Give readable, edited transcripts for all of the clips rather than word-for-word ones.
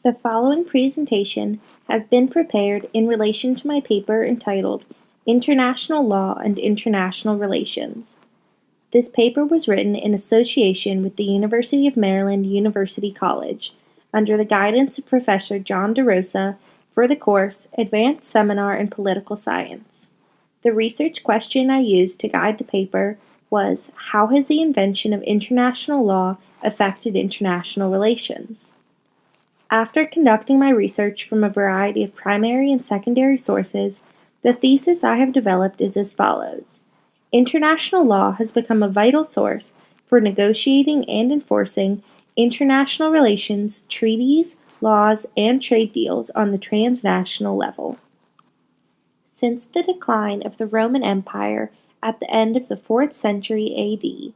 The following presentation has been prepared in relation to my paper entitled International Law and International Relations. This paper was written in association with the University of Maryland University College under the guidance of Professor John DeRosa for the course Advanced Seminar in Political Science. The research question I used to guide the paper was, how has the invention of international law affected international relations? After conducting my research from a variety of primary and secondary sources, the thesis I have developed is as follows. International law has become a vital source for negotiating and enforcing international relations, treaties, laws, and trade deals on the transnational level. Since the decline of the Roman Empire at the end of the 4th century AD,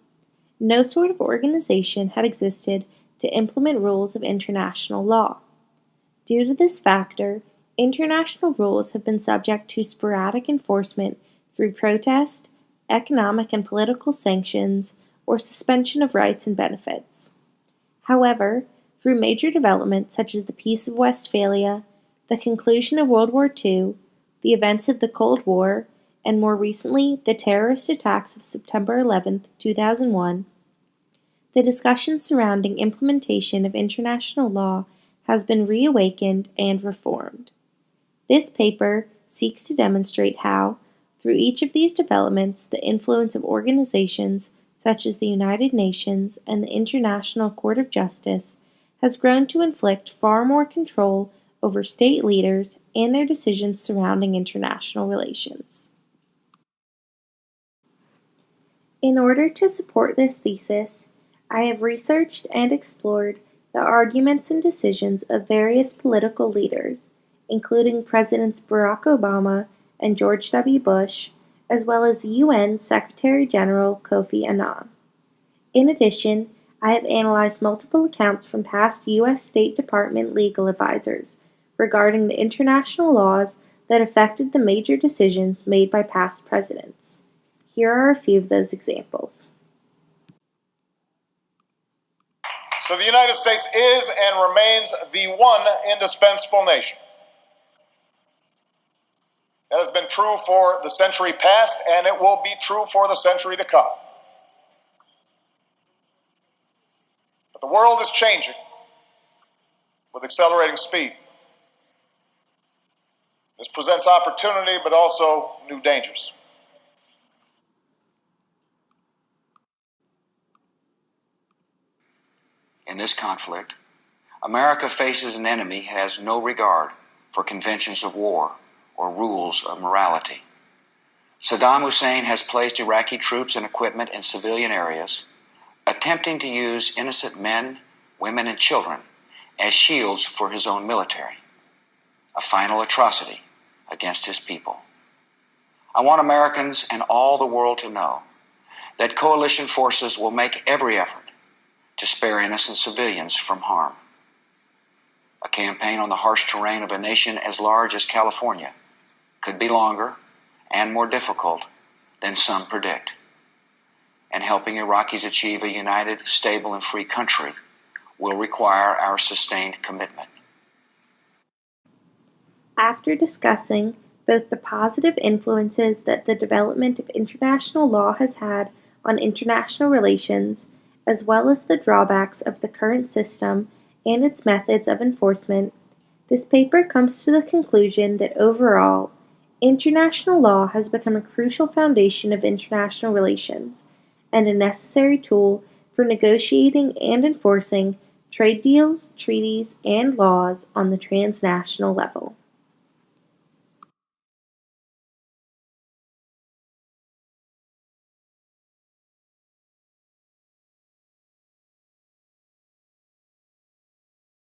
no sort of organization had existed to implement rules of international law. Due to this factor, international rules have been subject to sporadic enforcement through protest, economic and political sanctions, or suspension of rights and benefits. However, through major developments such as the Peace of Westphalia, the conclusion of World War II, the events of the Cold War, and more recently the terrorist attacks of September 11, 2001, the discussion surrounding implementation of international law has been reawakened and reformed. This paper seeks to demonstrate how, through each of these developments, the influence of organizations such as the United Nations and the International Court of Justice has grown to inflict far more control over state leaders and their decisions surrounding international relations. In order to support this thesis, I have researched and explored the arguments and decisions of various political leaders, including Presidents Barack Obama and George W. Bush, as well as UN Secretary-General Kofi Annan. In addition, I have analyzed multiple accounts from past U.S. State Department legal advisors regarding the international laws that affected the major decisions made by past presidents. Here are a few of those examples. So the United States is and remains the one indispensable nation. That has been true for the century past, and it will be true for the century to come. But the world is changing with accelerating speed. This presents opportunity, but also new dangers. In this conflict, America faces an enemy who has no regard for conventions of war or rules of morality. Saddam Hussein has placed Iraqi troops and equipment in civilian areas, attempting to use innocent men, women, and children as shields for his own military, a final atrocity against his people. I want Americans and all the world to know that coalition forces will make every effort to spare innocent civilians from harm. A campaign on the harsh terrain of a nation as large as California could be longer and more difficult than some predict. And helping Iraqis achieve a united, stable, and free country will require our sustained commitment. After discussing both the positive influences that the development of international law has had on international relations, as well as the drawbacks of the current system and its methods of enforcement, this paper comes to the conclusion that overall, international law has become a crucial foundation of international relations and a necessary tool for negotiating and enforcing trade deals, treaties, and laws on the transnational level.